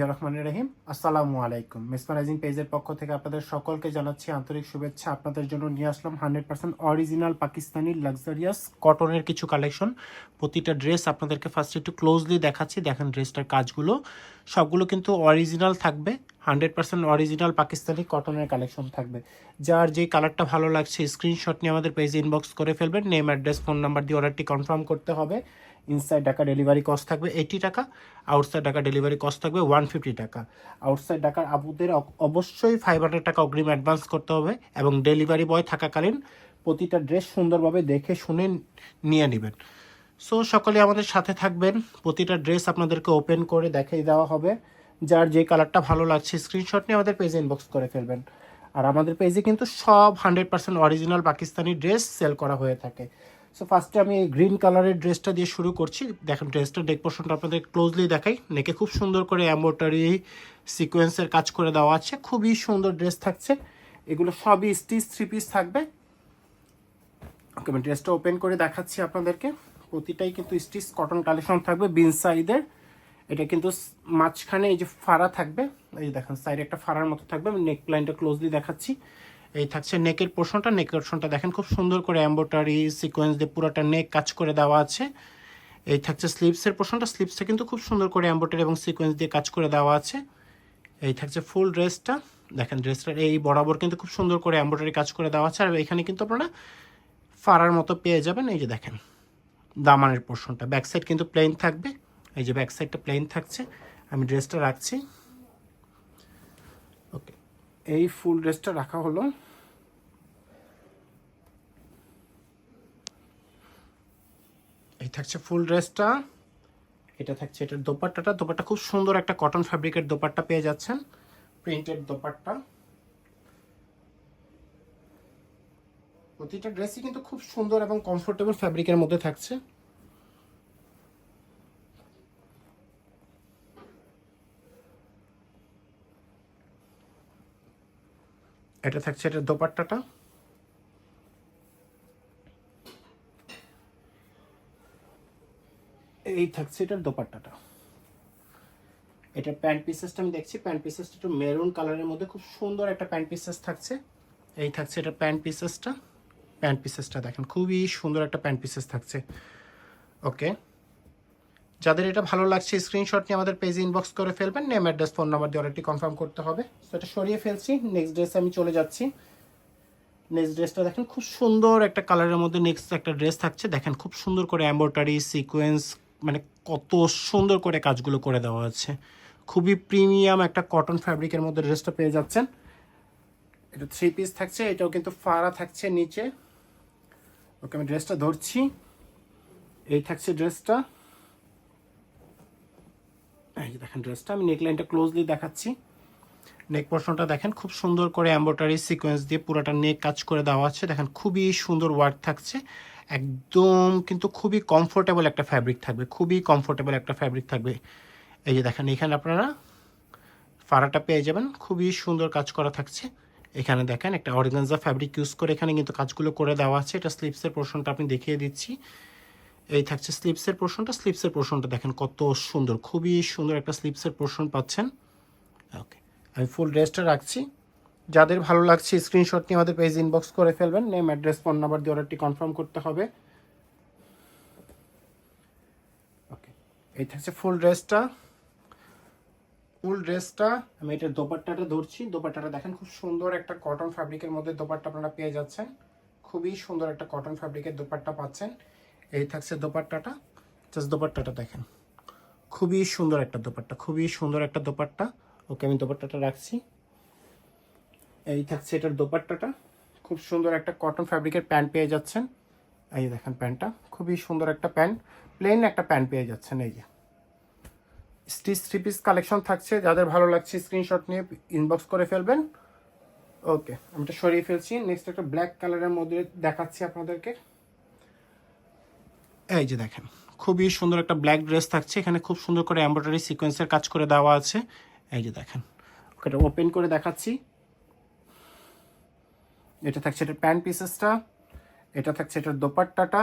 রহমানির রহিম। আসসালামু আলাইকুম। মেসমারাইজিং পেজের পক্ষ থেকে আপনাদের সকলকে জানাচ্ছি আন্তরিক শুভেচ্ছা। আপনাদের জন্য নিয়ে আসলাম 100% অরিজিনাল পাকিস্তানি লাক্সারিয়াস কটনের কিছু কালেকশন। প্রতিটা ড্রেস আপনাদেরকে ফার্স্ট একটু ক্লোজলি দেখাচ্ছি। দেখেন ড্রেসটার কাজগুলো সবগুলো কিন্তু অরিজিনাল থাকবে। 100% অরিজিনাল পাকিস্তানি কটনের কালেকশন থাকবে। যার যে কালারটা ভালো লাগছে স্ক্রিনশট নিয়ে আমাদের পেজে ইনবক্স করে ফেলবেন। নেম, অ্যাড্রেস, ফোন নাম্বার দিয়ে অর্ডারটি কনফার্ম করতে হবে। ইনসাইড ঢাকা ডেলিভারি কস্ট থাকবে 80 টাকা, আউটসাইড ঢাকা ডেলিভারি কস্ট থাকবে 150 টাকা। আউটসাইড ঢাকার আপুদের অবশ্যই 500 টাকা অগ্রিম অ্যাডভান্স করতে হবে এবং ডেলিভারি বয় থাকাকালীন প্রতিটা ড্রেস সুন্দরভাবে দেখে শুনে নিয়ে নেবেন। সো সকলে আমাদের সাথে থাকবেন। প্রতিটা ড্রেস আপনাদেরকে ওপেন করে দেখিয়ে দেওয়া হবে। যার যে কালারটা ভালো লাগছে স্ক্রিনশট নিয়ে আমাদের পেজে ইনবক্স করে ফেলবেন। আর আমাদের পেজে কিন্তু সব 100% অরিজিনাল পাকিস্তানি ড্রেস সেল করা হয়ে থাকে। সো ফার্স্টে আমি এই গ্রিন কালারের ড্রেসটা দিয়ে শুরু করছি। দেখেন ড্রেসটার নেক পোর্শনটা আপনাদের ক্লোজলি দেখাই। নেকে খুব সুন্দর করে এমব্রয়ডারি সিকোয়েন্সের কাজ করে দেওয়া আছে। খুবই সুন্দর ড্রেস থাকছে। এগুলো সবই স্টিচ 3 পিস থাকবে। ওকে, আমি ড্রেসটা ওপেন করে দেখাচ্ছি আপনাদেরকে। প্রতিটাই কিন্তু স্টিচ কটন কালেকশন থাকবে বিন সাইডের। এটা কিন্তু মাঝখানে এই যে ফাড়া থাকবে, এই দেখেন সাইডে একটা ফাড়ার মতো থাকবে। আমি নেক লাইনটা ক্লোজলি দেখাচ্ছি। এই থাকছে নেকের পোর্শনটা। নেকের পোর্শনটা দেখেন খুব সুন্দর করে এমব্রয়ডারি সিকোয়েন্স দিয়ে পুরোটা নেক কাজ করে দেওয়া আছে। এই থাকছে স্লিভসের পোর্শনটা। স্লিভসটা কিন্তু খুব সুন্দর করে এমব্রয়ডারি এবং সিকোয়েন্স দিয়ে কাজ করে দেওয়া আছে। এই থাকছে ফুল ড্রেসটা। দেখেন ড্রেসটার এই বরাবর কিন্তু খুব সুন্দর করে এমব্রয়ডারি কাজ করে দেওয়া আছে। আর এখানে কিন্তু আপনারা ফাড়ার মতো পেয়ে যাবেন। এই যে দেখেন দামানের পোর্শনটা। ব্যাক সাইড কিন্তু প্লেন থাকবে। এই যে ব্যাক সাইডটা প্লেন থাকছে। আমি ড্রেসটা রাখছি। ওকে, এই ফুল ড্রেসটা রাখা হলো। এই থাকছে ফুল ড্রেসটা। এটা থাকছে এটার দোপাট্টাটা। দোপাট্টা খুব সুন্দর একটা কটন ফ্যাব্রিকের দোপাট্টা পেয়ে যাচ্ছেন, প্রিন্টেড দোপাট্টা। প্রতিটা ড্রেসই কিন্তু খুব সুন্দর এবং কমফোর্টেবল ফ্যাব্রিকের মধ্যে থাকছে। এটা থাকছে এটার দোপাট্টাটা। এই থাকছে এটার দোপাট্টাটা। এটা প্যান্ট পিসেসটা আমি দেখছি। প্যান্ট পিসেসটা একটু মেরুন কালারের মধ্যে খুব সুন্দর একটা প্যান্ট পিসেস থাকছে। এই থাকছে এটা প্যান্ট পিসেসটা। প্যান্ট পিসেসটা দেখেন খুবই সুন্দর একটা প্যান্ট পিসেস থাকছে। ওকে, যাদের এটা ভালো লাগছে স্ক্রিনশট নিয়ে আমাদের পেজে ইনবক্স করে ফেলবেন। নেম, অ্যাড্রেস, ফোন নাম্বার দিয়ে অর্ডারটি কনফার্ম করতে হবে। তো এটা সরিয়ে ফেলছি। নেক্সট ড্রেসে আমি চলে যাচ্ছি। নেক্সট ড্রেসটা দেখেন খুব সুন্দর একটা কালারের মধ্যে নেক্সট একটা ড্রেস থাকছে। দেখেন খুব সুন্দর করে এমব্রয়ডারি সিকোয়েন্স, মানে কত সুন্দর করে কাজগুলো করে দেওয়া আছে। খুবই প্রিমিয়াম একটা কটন ফ্যাব্রিকের মধ্যে ড্রেসটা পেয়ে যাচ্ছেন। এটা 3 পিস থাকছে। এটাও কিন্তু ফাড়া থাকছে নিচে। ওকে, আমি ড্রেসটা ধরছি। এই থাকছে ড্রেসটা। এই দেখেন ড্রেসটা। আমি নেকলাইনটা ক্লোজলি দেখাচ্ছি। নেক পোর্শনটা দেখেন খুব সুন্দর করে এমব্রয়ডারি সিকোয়েন্স দিয়ে পুরোটা নেক কাজ করে দেওয়া আছে। দেখেন খুবই সুন্দর ওয়ার্ক থাকছে। একদম কিন্তু খুবই কমফোর্টেবল একটা ফ্যাব্রিক থাকবে। খুবই কমফোর্টেবল একটা ফ্যাব্রিক থাকবে। এই যে দেখেন এখানে আপনারা ফাড়াটা পেয়ে যাবেন। খুবই সুন্দর কাজ করা থাকছে। এখানে দেখেন একটা অর্গানজা ফ্যাব্রিক ইউজ করে এখানে কিন্তু কাজগুলো করে দেওয়া আছে। এটা স্লিপসের পোর্শনটা আপনি দেখিয়ে দিচ্ছি। এই থাকছে স্লিপসের পোর্শনটা। স্লিপসের পোর্শনটা দেখেন কত সুন্দর, খুবই সুন্দর একটা স্লিপসের পোর্শন পাচ্ছেন। ওকে, আমি ফুল ড্রেসটা রাখছি। যাদের ভালো লাগছে স্ক্রিনশট নিয়ে আমাদের পেজ ইনবক্স করে ফেলবেন। নেম, অ্যাড্রেস, ফোন নাম্বার দিয়ে অর্ডারটি কনফার্ম করতে হবে। ওকে, এই থাকছে ফুল ড্রেসটা। ফুল ড্রেসটা আমি এটার দোপাট্টাটা ধরছি। দোপাট্টাটা দেখেন খুব সুন্দর একটা কটন ফ্যাব্রিকের মধ্যে দোপাট্টা আপনারা পেয়ে যাচ্ছেন। খুবই সুন্দর একটা কটন ফ্যাব্রিকের দোপাট্টা পাচ্ছেন। এই থাকছে দোপাট্টাটা। জাস্ট দোপাট্টাটা দেখেন খুবই সুন্দর একটা দোপাট্টা, খুবই সুন্দর একটা দোপাট্টা। ওকে, আমি দোপাট্টাটা রাখছি। এই থাকছে এটার দোপাট্টাটা। খুব সুন্দর একটা কটন ফ্যাব্রিকের প্যান্ট পেয়ে যাচ্ছেন। এই দেখেন প্যান্টটা খুবই সুন্দর একটা প্যান্ট, প্লেন একটা প্যান্ট পেয়ে যাচ্ছেন। এই যে স্টিচ 3 পিস কালেকশন থাকছে। যাদের ভালো লাগছে স্ক্রিনশট নিয়ে ইনবক্স করে ফেলবেন। ওকে, আমি এটা সরিয়ে ফেলছি। নেক্সট একটা ব্ল্যাক কালারের মধ্যে দেখাচ্ছি আপনাদেরকে। এই যে দেখেন খুবই সুন্দর একটা ব্ল্যাক ড্রেস থাকছে। এখানে খুব সুন্দর করে এমব্রয়ডারি সিকোয়েন্সের কাজ করে দেওয়া আছে। এই যে দেখেন, ওকে এটা ওপেন করে দেখাচ্ছি। এটা থাকছে এটার প্যান্ট পিসেসটা। এটা থাকছে এটার দোপাট্টাটা।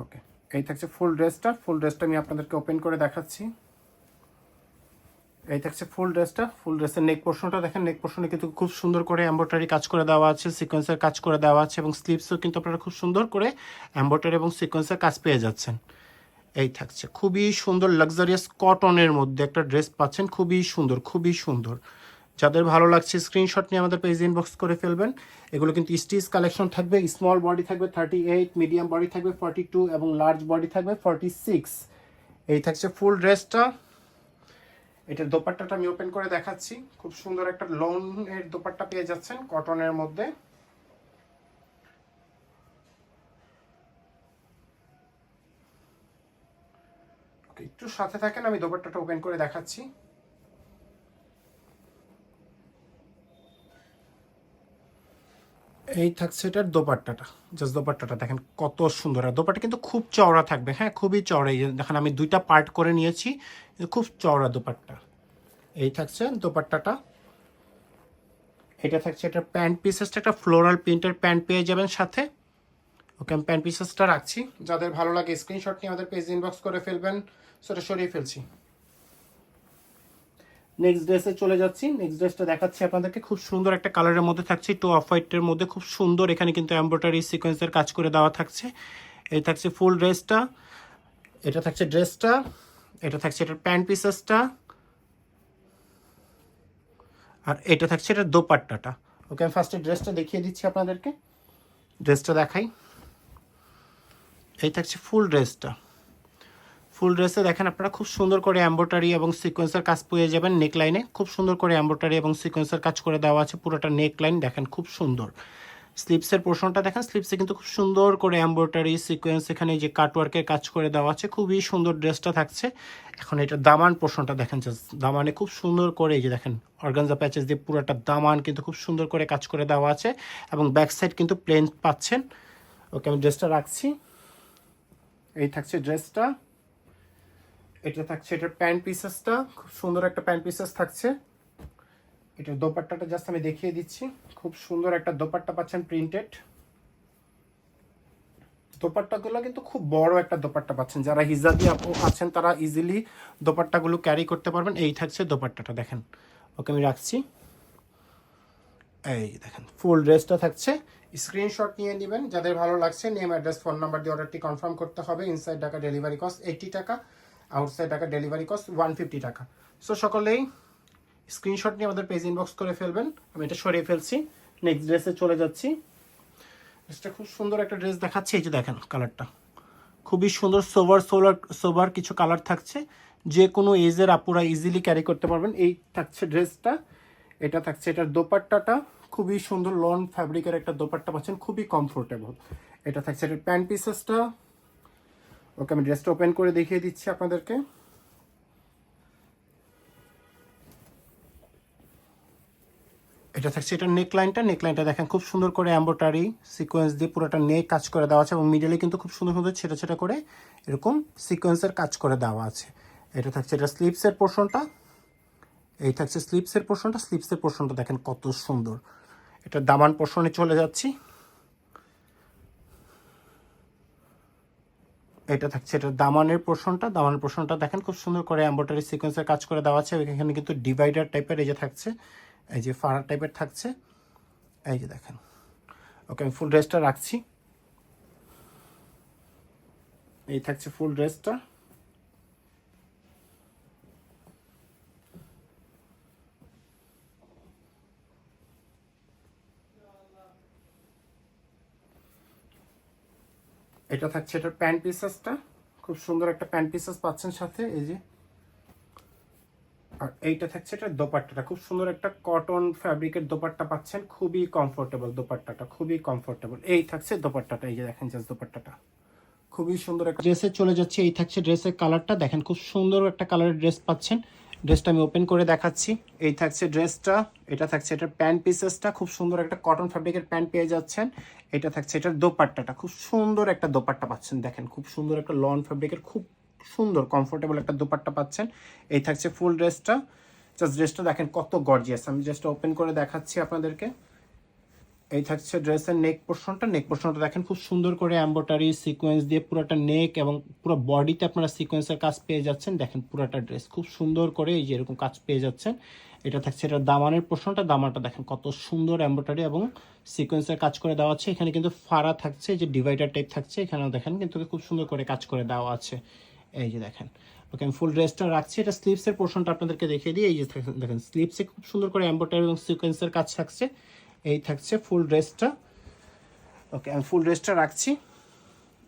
ওকে, এই থাকছে ফুল ড্রেসটা। ফুল ড্রেসটা আমি আপনাদেরকে ওপেন করে দেখাচ্ছি। এই থাকছে ফুল ড্রেসটা। ফুল ড্রেসের নেক পোর্শনটা দেখেন, নেক পোর্শনে কিন্তু খুব সুন্দর করে এমব্রয়ডারি কাজ করে দেওয়া আছে, সিকোয়েন্সের কাজ করে দেওয়া আছে, এবং স্লিভসও কিন্তু আপনারা খুব সুন্দর করে এমব্রয়ডারি এবং সিকোয়েন্সের কাজ পেয়ে যাচ্ছেন। এই থাকছে খুবই সুন্দর লাক্সারিয়াস কটনের মধ্যে একটা ড্রেস পাচ্ছেন, খুবই সুন্দর, খুবই সুন্দর। যাদের ভালো লাগছে স্ক্রিনশট নিয়ে আমাদের পেজ ইনবক্স করে ফেলবেন। এগুলো কিন্তু স্টিচ কালেকশন থাকবে, স্মল বডি থাকবে 38, মিডিয়াম বডি থাকবে 42 এবং লার্জ বডি থাকবে 46। এই থাকছে ফুল ড্রেসটা। এটার দোপাট্টাটা আমি ওপেন করে দেখাচ্ছি। খুব সুন্দর একটা লন এর দোপাট্টা পেয়ে যাচ্ছেন কটনের মধ্যে। একটু সাথে থাকেন, আমি দোপাট্টাটা ওপেন করে দেখাচ্ছি। এই থাকছে এটার দোপাট্টাটা। জাস্ট দোপাট্টাটা দেখেন কত সুন্দর। আর দোপাট্টা কিন্তু খুব চওড়া থাকবে, হ্যাঁ খুবই চওড়া। এই দেখেন আমি দুইটা পার্ট করে নিয়েছি, খুব চওড়া দোপাট্টা। এই থাকছে দোপাট্টাটা। এটা থাকছে এটার প্যান্ট পিসেসটা, একটা ফ্লোরাল প্রিন্টের প্যান্ট পেয়ে যাবেন সাথে। ওকে, আমি প্যান্ট পিসেসটা রাখছি। যাদের ভালো লাগে স্ক্রিনশট নিয়ে আমাদের পেজ ইনবক্স করে ফেলবেন। সেটা সরিয়ে ফেলছি। নেক্সট ড্রেসে চলে যাচ্ছি। নেক্সট ড্রেসটা দেখাচ্ছি আপনাদেরকে। খুব সুন্দর একটা কালারের মধ্যে থাকছে, একটু অফ হোয়াইটের মধ্যে, খুব সুন্দর। এখানে কিন্তু এমব্রয়ডারি সিকোয়েন্সের কাজ করে দেওয়া থাকছে। এই থাকছে ফুল ড্রেসটা। এটা থাকছে ড্রেসটা। এটা থাকছে এটার প্যান্ট পিসেসটা। আর এটা থাকছে এটার দোপাট্টাটা। ওকে, আমি ফার্স্টে ড্রেসটা দেখিয়ে দিচ্ছি আপনাদেরকে। ড্রেসটা দেখাই। এই থাকছে ফুল ড্রেসটা। ফুল ড্রেসে দেখেন আপনারা খুব সুন্দর করে এমব্রয়ডারি এবং সিকোয়েন্সের কাজ পেয়ে যাবেন। নেক লাইনে খুব সুন্দর করে এমব্রয়ডারি এবং সিকোয়েন্সের কাজ করে দেওয়া আছে। পুরোটা নেক লাইন দেখেন খুব সুন্দর। স্লিপসের পোর্শনটা দেখেন, স্লিপসে কিন্তু খুব সুন্দর করে এমব্রয়ডারি সিকোয়েন্স, এখানে যে কাটওয়ার্কের কাজ করে দেওয়া আছে, খুবই সুন্দর ড্রেসটা থাকছে। এখন এটা দামান পোর্শনটা দেখেন, জাস্ট দামানে খুব সুন্দর করে এই যে দেখেন অর্গানজা প্যাচেস দিয়ে পুরোটা দামান কিন্তু খুব সুন্দর করে কাজ করে দেওয়া আছে, এবং ব্যাক সাইড কিন্তু প্লেন পাচ্ছেন। ওকে, আমি ড্রেসটা রাখছি। এই থাকছে ড্রেসটা। এটা থাকছে এটার প্যান্ট পিসেসটা। খুব সুন্দর একটা প্যান্ট পিসেস থাকছে। এটার দোপাট্টাটা জাস্ট আমি দেখিয়ে দিচ্ছি। খুব সুন্দর একটা দোপাট্টা পাচ্ছেন প্রিন্টেড। দোপাট্টাগুলো কিন্তু খুব বড় একটা দোপাট্টা পাচ্ছেন। যারা হিজাবি আপু আছেন তারা ইজিলি দোপাট্টাগুলো ক্যারি করতে পারবেন। এই থাকছে দোপাট্টাটা দেখেন। ওকে, আমি রাখছি। এই দেখেন ফুল ড্রেসটা থাকছে। স্ক্রিনশট নিয়ে নেবেন। যাদের ভালো লাগছে নেম, অ্যাড্রেস, ফোন নাম্বার দিয়ে অর্ডারটি কনফার্ম করতে হবে। ইনসাইড ঢাকা ডেলিভারি কস্ট 80 টাকা, আউটসাইড ঢাকা ডেলিভারি কস্ট 150 টাকা। সো সকলেই স্ক্রিনশট নিয়ে আমাদের পেজ ইনবক্স করে ফেলবেন। আমি এটা সরিয়ে ফেলছি। নেক্সট ড্রেসে চলে যাচ্ছি। ড্রেসটা খুব সুন্দর একটা ড্রেস দেখাচ্ছি। এই যে দেখেন কালারটা খুবই সুন্দর, সোবার কিছু কালার থাকছে। যে কোনো এজের আপুরা ইজিলি ক্যারি করতে পারবেন। এই থাকছে ড্রেসটা। এটা থাকছে এটার দোপাট্টাটা। খুবই সুন্দর লন ফ্যাব্রিকের একটা দোপাট্টা পাচ্ছেন, খুবই কমফোর্টেবল। এটা থাকছে এটার প্যান্ট পিসেসটা। ওকে, আমি ড্রেসটা ওপেন করে দেখিয়ে দিচ্ছি আপনাদেরকে। এটা থাকছে এটার নেকলাইনটা। নেকলাইনটা দেখেন খুব সুন্দর করে এমব্রয়ডারি সিকোয়েন্স দিয়ে পুরোটা নেক কাজ করে দেওয়া আছে, এবং মিডলে কিন্তু খুব সুন্দর সুন্দর ছেটা ছেটা করে এরকম সিকোয়েন্সের কাজ করে দেওয়া আছে। এটা থাকছে এটা স্লিপসের পোর্শনটা। এই থাকছে স্লিপসের পোর্শনটা। স্লিপসের পোর্শনটা দেখেন কত সুন্দর। এটা দামান পোর্শনে চলে যাচ্ছি। এটা থাকছে এটা দামানের পোর্শনটা। দামানের পোর্শনটা দেখেন খুব সুন্দর করে এমব্রয়ডারি সিকোয়েন্সের কাজ করে দেওয়া আছে। এখানে কিন্তু ডিভাইডার টাইপের এই যে থাকছে, এই যে ফাড়া টাইপের থাকছে, এই যে দেখেন। ওকে, আমি ফুল ড্রেসটা রাখছি। এই থাকছে ফুল ড্রেসটা। এটা থাকছে এটার প্যান্ট পিসেসটা। খুব সুন্দর একটা প্যান্ট পিসেস পাচ্ছেন সাথে, এই যে। আর এইটা থাকছে এটা দোপাট্টাটা। খুব সুন্দর একটা কটন ফ্যাব্রিকের দোপাট্টা পাচ্ছেন, খুবই কমফোর্টেবল দোপাট্টাটা, খুবই কমফোর্টেবল। এই থাকছে দোপাট্টাটা, এই যে দেখেন জাস্ট দোপাট্টাটা খুবই সুন্দর একটা। ড্রেসে চলে যাচ্ছে। এই থাকছে ড্রেসের কালারটা দেখেন, খুব সুন্দর একটা কালারের ড্রেস পাচ্ছেন। ড্রেসটা আমি ওপেন করে দেখাচ্ছি। এই থাকছে ড্রেসটা। এটা থাকছে এটার প্যান্ট পিসেসটা। খুব সুন্দর একটা কটন ফ্যাব্রিকের প্যান্ট পেয়ে যাচ্ছেন। এটা থাকছে এটার দোপাট্টাটা। খুব সুন্দর একটা দোপাট্টা পাচ্ছেন দেখেন, খুব সুন্দর একটা লন ফ্যাব্রিকের খুব সুন্দর কমফোর্টেবল একটা দোপাট্টা পাচ্ছেন। এই থাকছে ফুল ড্রেসটা। জাস্ট ড্রেসটা দেখেন কত গর্জিয়াস। আমি জাস্ট ওপেন করে দেখাচ্ছি আপনাদেরকে। এই থাকছে ড্রেসের নেক পোর্শনটা দেখেন খুব সুন্দর করে এমব্রয়ডারি সিকোয়েন্স দিয়ে পুরোটা নেক এবং পুরো বডিতে আপনারা সিকোয়েন্সের কাজ পেয়ে যাচ্ছেন। দেখেন পুরোটা ড্রেস খুব সুন্দর করে এই যে এরকম কাজ পেয়ে যাচ্ছেন। এটা থাকছে এটা দামানের পোর্শনটা, দামানটা দেখেন কত সুন্দর এমব্রয়ডারি এবং সিকোয়েন্সের কাজ করে দেওয়া আছে। এখানে কিন্তু ফাড়া থাকছে, যে ডিভাইডার টাইপ থাকছে, এখানেও দেখেন কিন্তু খুব সুন্দর করে কাজ করে দেওয়া আছে। এই যে দেখেন, ওকে আমি ফুল ড্রেসটা রাখছি। এটা স্লিভসের পোর্শনটা আপনাদেরকে দেখিয়ে দিই। এই যে দেখেন স্লিভসে খুব সুন্দর করে এমব্রয়ডারি এবং সিকোয়েন্সের কাজ থাকছে। এই থাকছে ফুল ড্রেসটা। ওকে আমি ফুল ড্রেসটা রাখছি।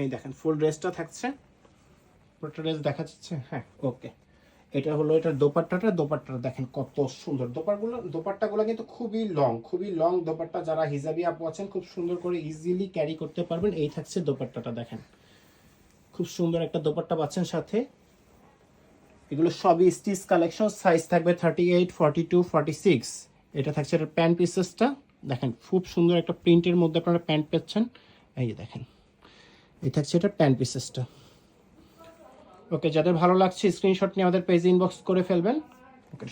এই দেখেন ফুল ড্রেসটা থাকছে, পুরোটা ড্রেস দেখা যাচ্ছে। হ্যাঁ ওকে, এটা হলো এটার দোপাট্টাটা দেখেন কত সুন্দর। দোপাট্টাগুলো কিন্তু খুবই লং দোপাট্টা। যারা হিজাবি আপু আছেন খুব সুন্দর করে ইজিলি ক্যারি করতে পারবেন। এই থাকছে দোপাট্টাটা, দেখেন খুব সুন্দর একটা দোপাট্টা পাচ্ছেন সাথে। এগুলো সবই স্টিচ কালেকশন, সাইজ থাকবে 38, 42, 46। এটা থাকছে এটার প্যান্ট পিসেসটা, দেখেন খুব সুন্দর একটা প্রিন্টের মধ্যে আপনারা প্যান্ট পাচ্ছেন। এই যে দেখেন, এই থাকছে এটার প্যান্ট পিসেসটা। ওকে, যাদের ভালো লাগছে স্ক্রিনশট নিয়ে আমাদের পেজে ইনবক্স করে ফেলবেন। ওকে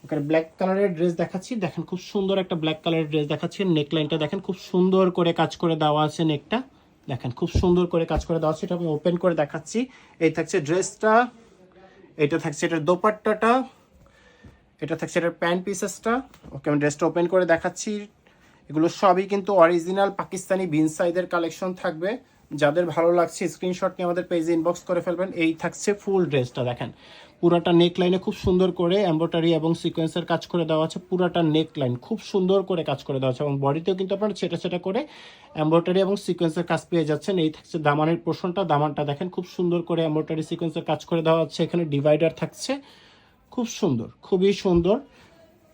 ওকে, ব্ল্যাক কালারের ড্রেস দেখাচ্ছি। দেখেন খুব সুন্দর একটা ব্ল্যাক কালারের ড্রেস দেখাচ্ছি। নেকলাইনটা দেখেন খুব সুন্দর করে কাজ করে দেওয়া আছে। নেকটা দেখেন খুব সুন্দর করে কাজ করে দেওয়া আছে। এটা আমি ওপেন করে দেখাচ্ছি। এই থাকছে ড্রেসটা, এটা থাকছে এটার দোপাট্টাটা, এটা থাকছে এটার প্যান্ট পিসেসটা। ওকে আমি ড্রেসটা ওপেন করে দেখাচ্ছি। এগুলো সবই কিন্তু অরিজিনাল পাকিস্তানি বিন সাইজের কালেকশন থাকবে। যাদের ভালো লাগছে স্ক্রিনশট নিয়ে আমাদের পেজে ইনবক্স করে ফেলবেন। এই থাকছে ফুল ড্রেসটা, দেখেন পুরাটা নেক লাইনে খুব সুন্দর করে এমব্রয়ডারি এবং সিকোয়েন্সের কাজ করে দেওয়া আছে। পুরাটা নেক লাইন খুব সুন্দর করে কাজ করে দেওয়া আছে এবং বডিতেও কিন্তু আপনারা ছেটা করে এমব্রয়ডারি এবং সিকোয়েন্সের কাজ পেয়ে যাচ্ছেন। এই থাকছে দামানের পোর্শনটা, দামানটা দেখেন খুব সুন্দর করে এমব্রয়ডারি সিকোয়েন্সের কাজ করে দেওয়া আছে। এখানে ডিভাইডার থাকছে, খুব সুন্দর, খুবই সুন্দর।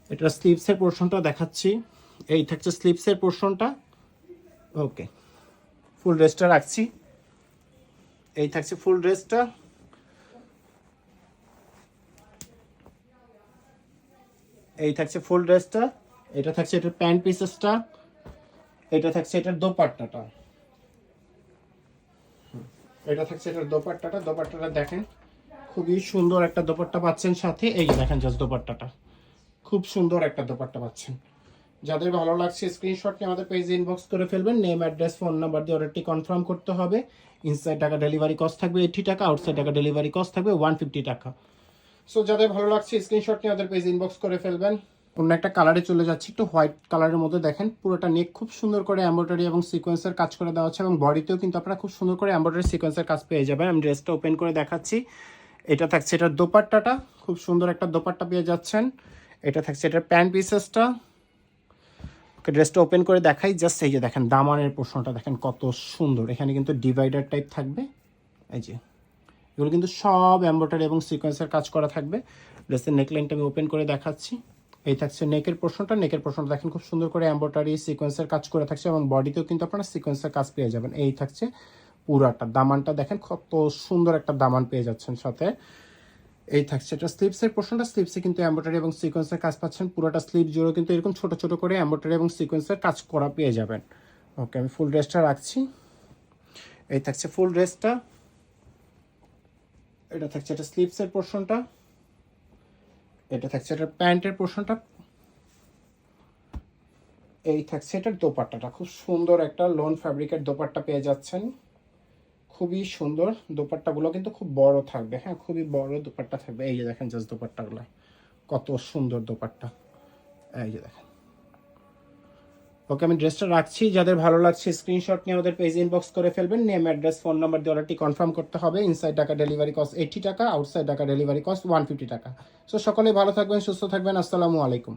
এটা স্লিভসের পোর্শনটা দেখাচ্ছি। এই থাকছে স্লিভসের পোর্শনটা। ওকে ফুল ড্রেসটা রাখছি। এই থাকছে ফুল ড্রেসটা। এই থাকছে ফুল ড্রেসটা। এটা থাকছে এটার প্যান্ট পিসেসটা। এটা থাকছে এটার দোপাট্টাটা। এটা থাকছে এটার দোপাট্টাটা দেখেন খুবই সুন্দর একটা দোপাট্টা পাচ্ছেন সাথে। এই যে দেখেন জাস্ট দোপাট্টাটা, খুব সুন্দর একটা দোপাট্টা পাচ্ছেন। যাদের ভালো লাগছে স্ক্রিনশট নিয়ে আমাদের পেজে ইনবক্স করে ফেলবেন। নেম, অ্যাড্রেস, ফোন নাম্বার দিয়ে অর্ডারটি কনফার্ম করতে হবে। ইনসাইড টাকা ডেলিভারি কস্ট থাকবে 80 টাকা, আউটসাইড টাকা ডেলিভারি কস্ট থাকবে 150 টাকা। সো যাদের ভালো লাগছে স্ক্রিনশট নিয়ে আমাদের পেজে ইনবক্স করে ফেলবেন। অন্য একটা কালারে চলে যাচ্ছি, একটু হোয়াইট কালারের মধ্যে দেখেন পুরোটা নেক খুব সুন্দর করে এমব্রয়ডারি এবং সিকোয়েন্সের কাজ করে দেওয়া আছে এবং বডিতেও কিন্তু আপনারা খুব সুন্দর করে এমব্রয়ডারি সিকোয়েন্সের কাজ পেয়ে যাবেন। আমি ড্রেসটা ওপেন করে দেখাচ্ছি। এটা থাকছে এটার দোপাট্টাটা, খুব সুন্দর একটা দোপাট্টা পেয়ে যাচ্ছেন। এটা থাকছে এটার প্যান্ট পিসেসটা। ড্রেসটা ওপেন করে দেখাই জাস্ট। এই যে দেখেন দামানের পোর্শনটা দেখেন কত সুন্দর। এখানে কিন্তু ডিভাইডার টাইপ থাকবে। এই যে এগুলো কিন্তু সব এমব্রয়ডারি এবং সিকোয়েন্সের কাজ করা থাকবে। ড্রেসের নেকলাইনটা আমি ওপেন করে দেখাচ্ছি। এই থাকছে নেকের পোর্শনটা দেখেন খুব সুন্দর করে এমব্রয়ডারি সিকোয়েন্সের কাজ করে থাকছে এবং বডিতেও কিন্তু আপনারা সিকোয়েন্সের কাজ পেয়ে যাবেন। এই থাকছে পুরাটা দামানটা দেখেন কত সুন্দর একটা দামান পেয়ে যাচ্ছেন সাথে। এই থাকছে এটা স্লিভসের পোর্শনটা। স্লিভসে কিন্তু এমব্রয়ডারি এবং সিকোয়েন্সের কাজ পাচ্ছেন। পুরোটা স্লিভ জুড়েও কিন্তু এরকম ছোট ছোট করে এমব্রয়ডারি এবং সিকোয়েন্সের কাজ করা পেয়ে যাবেন। ওকে আমি ফুল ড্রেসটা রাখছি। এই থাকছে ফুল ড্রেসটা। এটা থাকছে এটা স্লিভসের পোর্শনটা। এটা থাকছে এটা প্যান্টের পোর্শনটা। এই থাকছে এটার দোপাট্টাটা, খুব সুন্দর একটা লোন ফ্যাব্রিকের দোপাট্টা পেয়ে যাচ্ছেন। খুবই সুন্দর দোপাট্টাগুলো কিন্তু খুব বড় থাকবে। হ্যাঁ খুবই বড় দোপাট্টা থাকবে। এই যে দেখেন জাস্ট দোপাট্টাগুলো কত সুন্দর দোপাট্টা। এই যে দেখেন। ওকে আমি ড্রেসটা রাখছি। যাদের ভালো লাগছে স্ক্রিনশট নিয়ে আমাদের পেজ ইনবক্স করে ফেলবেন। নেম, অ্যাড্রেস, ফোন নাম্বার দিয়ে অর্ডারটি কনফার্ম করতে হবে। ইনসাইড টাকা ডেলিভারি কস্ট 80 টাকা, আউটসাইড টাকা ডেলিভারি কস্ট 150 টাকা। সো সকলে ভালো থাকবেন, সুস্থ থাকবেন। আসসালামু আলাইকুম।